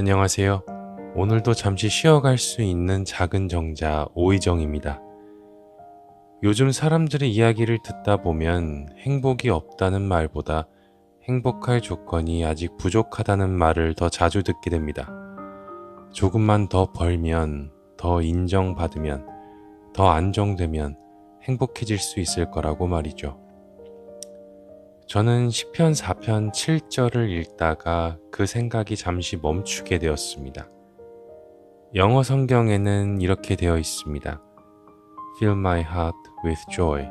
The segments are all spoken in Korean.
안녕하세요. 오늘도 잠시 쉬어갈 수 있는 작은 정자 오의정입니다. 요즘 사람들의 이야기를 듣다 보면 행복이 없다는 말보다 행복할 조건이 아직 부족하다는 말을 더 자주 듣게 됩니다. 조금만 더 벌면, 더 인정받으면, 더 안정되면 행복해질 수 있을 거라고 말이죠. 저는 시편 4편 7절을 읽다가 그 생각이 잠시 멈추게 되었습니다. 영어 성경에는 이렇게 되어 있습니다. Fill my heart with joy.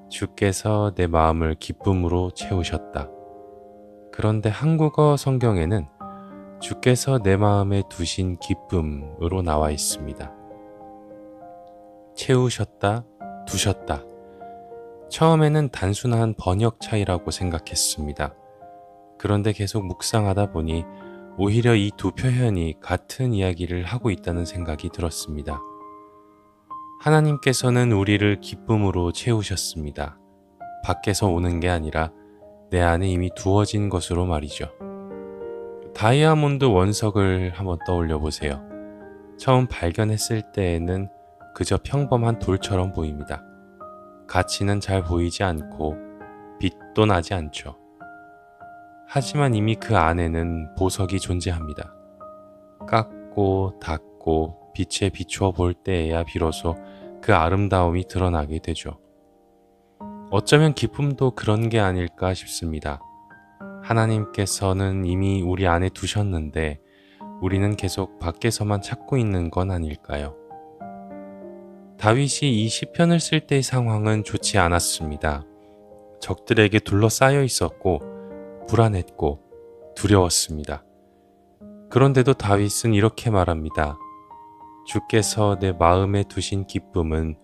주께서 내 마음을 기쁨으로 채우셨다. 그런데 한국어 성경에는 주께서 내 마음에 두신 기쁨으로 나와 있습니다. 채우셨다, 두셨다. 처음에는 단순한 번역 차이라고 생각했습니다. 그런데 계속 묵상하다 보니 오히려 이 두 표현이 같은 이야기를 하고 있다는 생각이 들었습니다. 하나님께서는 우리를 기쁨으로 채우셨습니다. 밖에서 오는 게 아니라 내 안에 이미 두어진 것으로 말이죠. 다이아몬드 원석을 한번 떠올려 보세요. 처음 발견했을 때에는 그저 평범한 돌처럼 보입니다. 가치는 잘 보이지 않고 빛도 나지 않죠. 하지만 이미 그 안에는 보석이 존재합니다. 깎고 닦고 빛에 비추어 볼 때에야 비로소 그 아름다움이 드러나게 되죠. 어쩌면 기쁨도 그런 게 아닐까 싶습니다. 하나님께서는 이미 우리 안에 두셨는데 우리는 계속 밖에서만 찾고 있는 건 아닐까요? 다윗이 이 시편을 쓸 때의 상황은 좋지 않았습니다. 적들에게 둘러싸여 있었고 불안했고 두려웠습니다. 그런데도 다윗은 이렇게 말합니다. 주께서 내 마음에 두신 기쁨은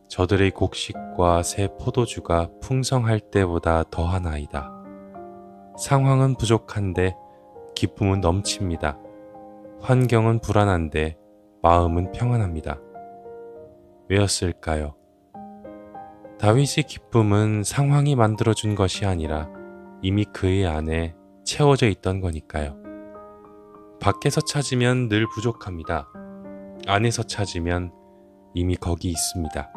저들의 곡식과 새 포도주가 풍성할 때보다 더하나이다. 상황은 부족한데 기쁨은 넘칩니다. 환경은 불안한데 마음은 평안합니다. 왜였을까요? 다윗의 기쁨은 상황이 만들어준 것이 아니라 이미 그의 안에 채워져 있던 거니까요. 밖에서 찾으면 늘 부족합니다. 안에서 찾으면 이미 거기 있습니다.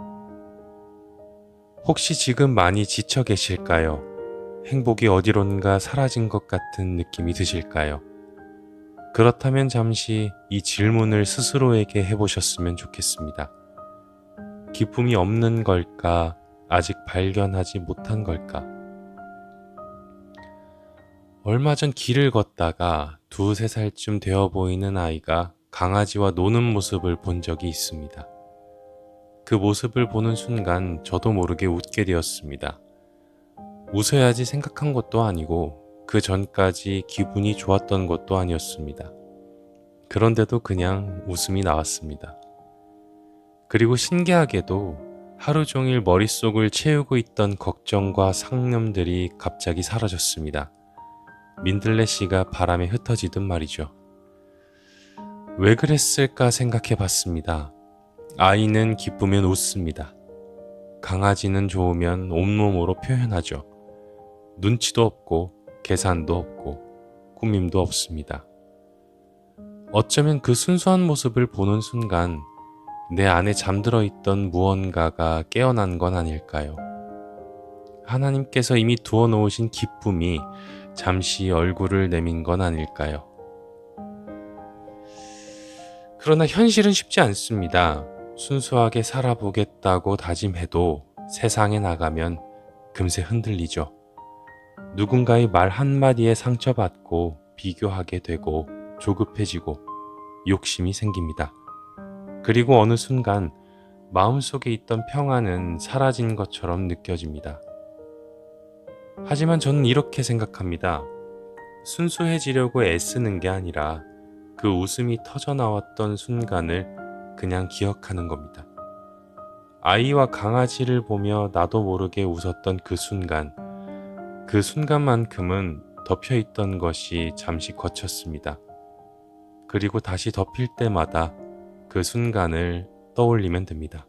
혹시 지금 많이 지쳐 계실까요? 행복이 어디론가 사라진 것 같은 느낌이 드실까요? 그렇다면 잠시 이 질문을 스스로에게 해보셨으면 좋겠습니다. 기쁨이 없는 걸까? 아직 발견하지 못한 걸까? 얼마 전 길을 걷다가 2~3살쯤 되어 보이는 아이가 강아지와 노는 모습을 본 적이 있습니다. 그 모습을 보는 순간 저도 모르게 웃게 되었습니다. 웃어야지 생각한 것도 아니고 그 전까지 기분이 좋았던 것도 아니었습니다. 그런데도 그냥 웃음이 나왔습니다. 그리고 신기하게도 하루 종일 머릿속을 채우고 있던 걱정과 상념들이 갑자기 사라졌습니다. 민들레씨가 바람에 흩어지듯 말이죠. 왜 그랬을까 생각해 봤습니다. 아이는 기쁘면 웃습니다. 강아지는 좋으면 온몸으로 표현하죠. 눈치도 없고 계산도 없고 꾸밈도 없습니다. 어쩌면 그 순수한 모습을 보는 순간 내 안에 잠들어 있던 무언가가 깨어난 건 아닐까요? 하나님께서 이미 두어 놓으신 기쁨이 잠시 얼굴을 내민 건 아닐까요? 그러나 현실은 쉽지 않습니다. 순수하게 살아보겠다고 다짐해도 세상에 나가면 금세 흔들리죠. 누군가의 말 한마디에 상처받고 비교하게 되고 조급해지고 욕심이 생깁니다. 그리고 어느 순간 마음속에 있던 평안은 사라진 것처럼 느껴집니다. 하지만 저는 이렇게 생각합니다. 순수해지려고 애쓰는 게 아니라 그 웃음이 터져나왔던 순간을 그냥 기억하는 겁니다. 아이와 강아지를 보며 나도 모르게 웃었던 그 순간만큼은 덮여있던 것이 잠시 거쳤습니다. 그리고 다시 덮일 때마다 그 순간을 떠올리면 됩니다.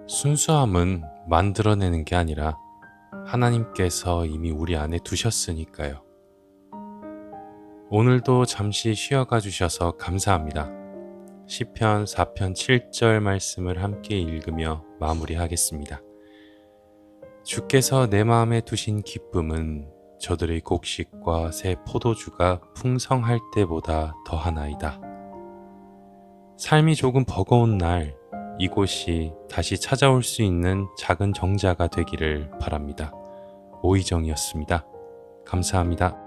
순수함은 만들어내는 게 아니라 하나님께서 이미 우리 안에 두셨으니까요. 오늘도 잠시 쉬어가 주셔서 감사합니다. 시편 4편 7절 말씀을 함께 읽으며 마무리하겠습니다. 주께서 내 마음에 두신 기쁨은 저들의 곡식과 새 포도주가 풍성할 때보다 더하나이다. 삶이 조금 버거운 날, 이곳이 다시 찾아올 수 있는 작은 정자가 되기를 바랍니다. 오희정이었습니다. 감사합니다.